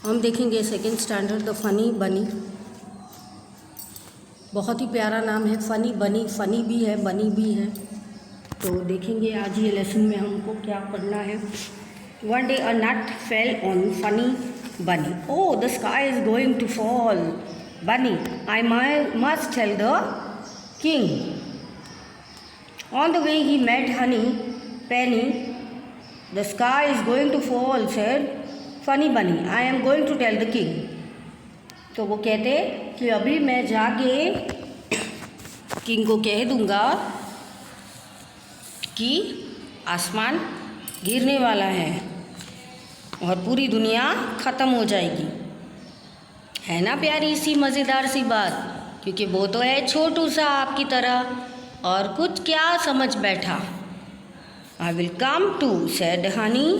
हम देखेंगे second standard the Funny बनी। बहुत ही प्यारा नाम है फनी बनी। फनी भी है, बनी भी है। तो देखेंगे आज ये लेसन में हमको क्या पढ़ना है। One day a nut fell on Funny Bunny. Oh the sky is going to fall bunny, I must tell the king. On the way he met Honey Penny, the sky is going to fall said Funny Bunny, I am going to tell the king. तो वो कहते कि अभी मैं जाके king को कह दूंगा कि आसमान गिरने वाला है और पूरी दुनिया ख़त्म हो जाएगी। है ना प्यारी सी मज़ेदार सी बात, क्योंकि वो तो है छोटू सा आपकी तरह और कुछ क्या समझ बैठा। I will come too said Henny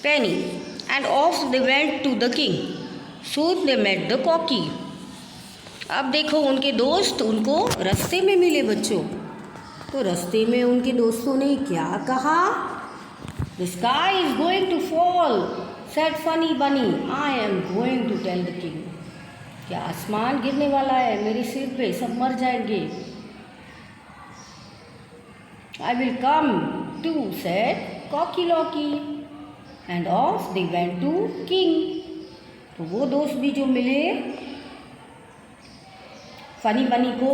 Penny and off they went to the king, soon they met the Cocky. अब देखो उनके दोस्त उनको रास्ते में मिले बच्चों। तो रास्ते में उनके दोस्तों ने क्या कहा? The sky is going to fall said Funny Bunny, I am going to tell the king. क्या आसमान गिरने वाला है मेरे सिर पे, सब मर जाएंगे। I will come too said Cocky Locky and off they went to king. तो वो दोस्त भी जो मिले फनी बनी को,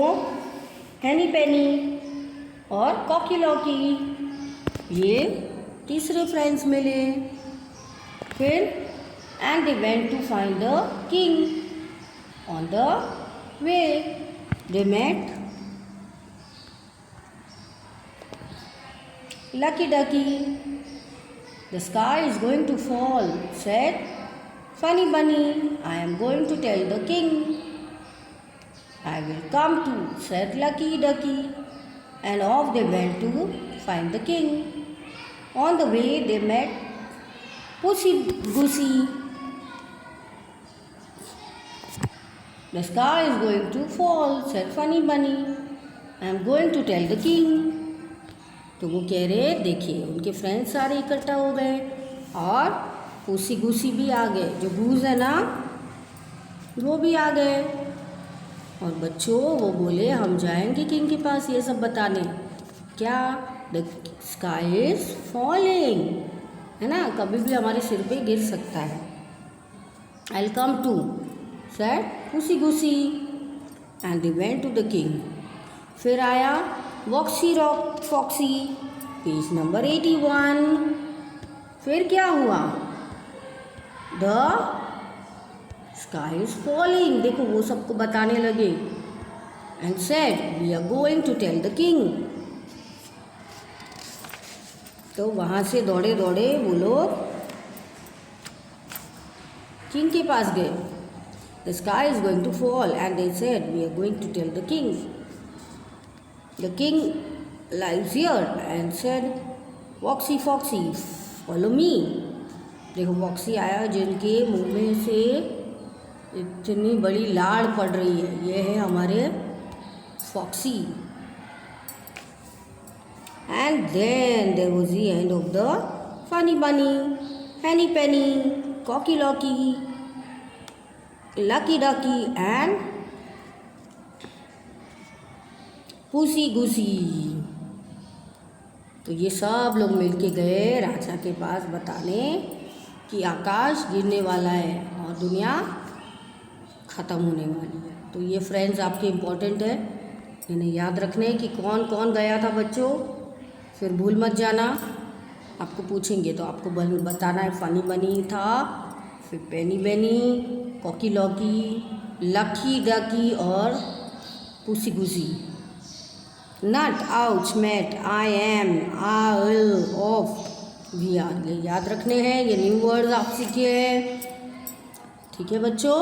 हैनी पेनी और कॉकी लॉकी, ये तीसरे फ्रेंड्स मिले। फिर and they went to find the king. On the way they met Lucky Ducky, the sky is going to fall said Funny Bunny, I am going to tell the king. I will come to, said Lucky Ducky, and off they went to find the king. On the way they met Pussy Goosey. The sky is going to fall, said Funny Bunny. I am going to tell the king. तो वो कह रहे, देखिए उनके friends सारे इकट्ठा हो गए और पुसी गुसी भी आ गए। जो गूज है ना वो भी आ गए। और बच्चों वो बोले हम जाएंगे किंग के पास ये सब बताने। क्या? द स्काई इज फॉलिंग, है ना, कभी भी हमारे सिर पे गिर सकता है। I will come too said Pussy Gussy and they went to the king. फिर आया Woxy Rock Foxy, page number 81। फिर क्या हुआ? द स्काई इज फॉलिंग, देखो वो सबको बताने लगे। And said we are going to tell the king. तो वहाँ से दौड़े दौड़े वो लोग किंग के पास गए। The sky is going to fall and they said we are going to tell the king. The king lives here and said Woxy Foxy follow me. देखो वॉक्सी आया जिनके मुंह में से इतनी बड़ी लाड़ पड़ रही है, ये है हमारे Foxy. And then there was the end of the Funny Bunny, Henny Penny, Cocky Locky, Lucky Ducky and Pussy Gussy. तो ये सब लोग मिलके गए राजा के पास बताने कि आकाश गिरने वाला है और दुनिया ख़त्म होने वाली है। तो ये फ्रेंड्स आपके इम्पोर्टेंट है, इन्हें याद रखने कि कौन कौन गया था बच्चों। फिर भूल मत जाना, आपको पूछेंगे तो आपको बताना है फनी बनी था, फिर Penny Benny, Cocky Locky, Lucky Ducky और Pussy Gussy. Nut ouch met I am all of we are, ये याद रखने हैं। ये न्यू वर्ड्स आप सीखे हैं, ठीक है बच्चों।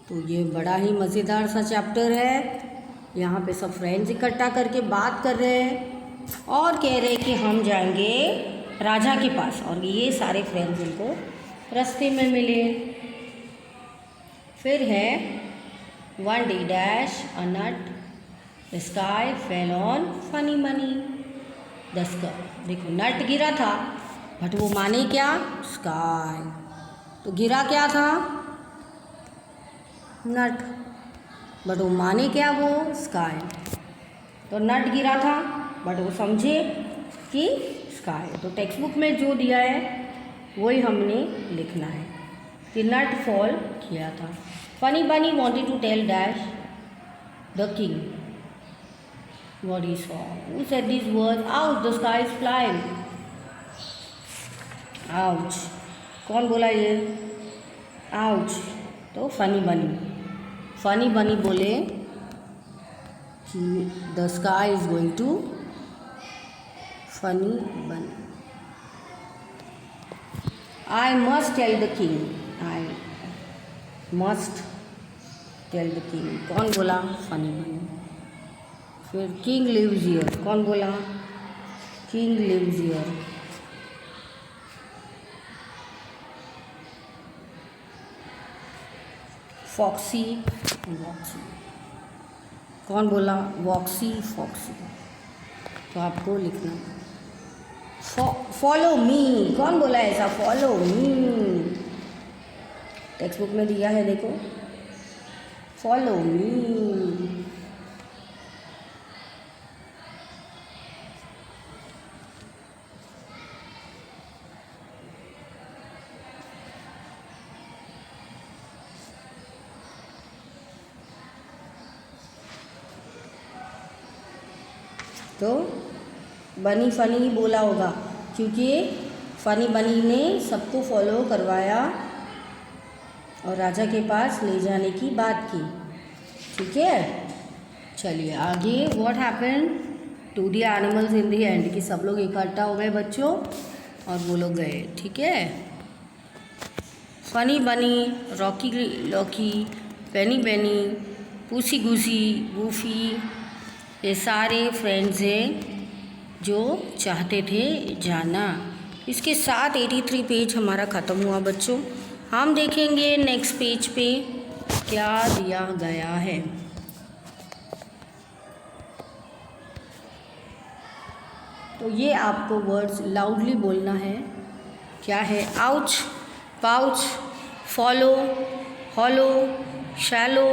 तो ये बड़ा ही मज़ेदार सा चैप्टर है। यहाँ पे सब फ्रेंड्स इकट्ठा करके बात कर रहे हैं और कह रहे हैं कि हम जाएंगे राजा के पास। और ये सारे फ्रेंड्स इनको रास्ते में मिले। फिर है one day dash a not the sky fail on funny money. The sky, देखो नट गिरा था बट वो माने क्या? स्काई। तो गिरा क्या था? नट। बट वो माने क्या वो? स्काई। तो नट गिरा था बट वो समझे कि स्काई। तो टेक्स्ट बुक में जो दिया है वही हमने लिखना है कि नट फॉल किया था। Funny Bunny wanted to tell dash the king what he saw. Who said these words? Ouch, the sky is flying. Ouch. कौन बोला ये? Ouch. तो फनी बनी बोले कि the sky is going to funny bunny. I must tell the king. I must tell the king. कौन बोला? Funny बनी। फिर किंग लिव्स हियर, कौन बोला? King lives here. Foxy Woxy, कौन बोला? Woxy Foxy. तो आपको लिखना फॉलो मी, कौन बोला ऐसा? Follow me. टेक्स्ट बुक में दिया है, देखो, फॉलो मी। तो बनी फनी ही बोला होगा क्योंकि फनी बनी ने सबको फॉलो करवाया और राजा के पास ले जाने की बात की। ठीक है, चलिए आगे। What happened to the animals in the end, कि सब लोग इकट्ठा हो गए बच्चों और वो लोग गए। ठीक है, फनी बनी, रॉकी लॉकी, पेनी बेनी, पूसी गूसी, गूफी, ये सारे फ्रेंड्स हैं जो चाहते थे जाना। इसके साथ 83 पेज हमारा ख़त्म हुआ बच्चों। हम देखेंगे नेक्स्ट पेज पे क्या दिया गया है। तो ये आपको वर्ड्स लाउडली बोलना है। क्या है? Ouch, pouch, follow, hollow, shallow,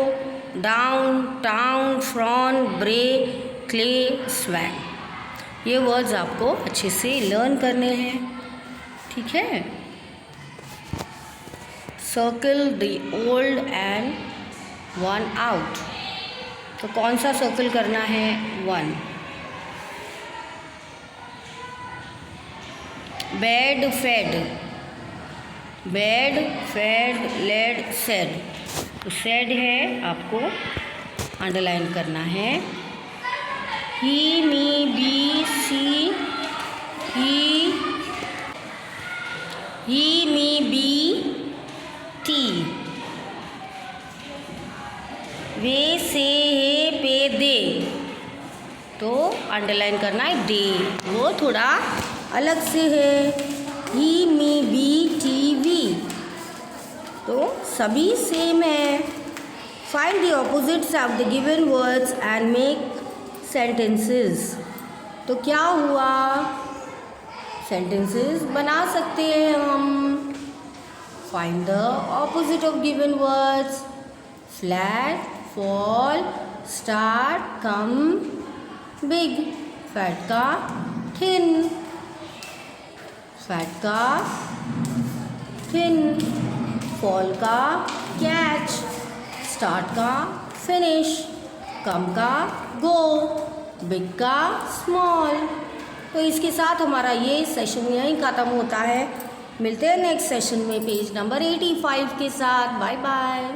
down, town, frown, bray, clay, swag. ये वर्ड्स आपको अच्छे से लर्न करने हैं। ठीक है, circle the odd and one out. तो कौन सा सर्कल करना है? 1। Bed fed, bed fed, led said. तो सेड है, आपको अंडरलाइन करना है। He me be see, he me be tea, way say hay पे दे। तो अंडरलाइन करना है डे, वो थोड़ा अलग से है। He me be T V, तो सभी सेम है। Find the opposites of the given words and make sentences. तो क्या हुआ? सेंटेंसेस बना सकते हैं हम। Find the opposite of given words. Flat, fall, start, come, big. Fat का थिन, फैट का थिन, फॉल का कैच, स्टार्ट का फिनिश, कम का गो, बिग का स्मॉल। तो इसके साथ हमारा ये सेशन यहीं ख़त्म होता है। मिलते हैं नेक्स्ट सेशन में पेज नंबर 85 के साथ। Bye bye.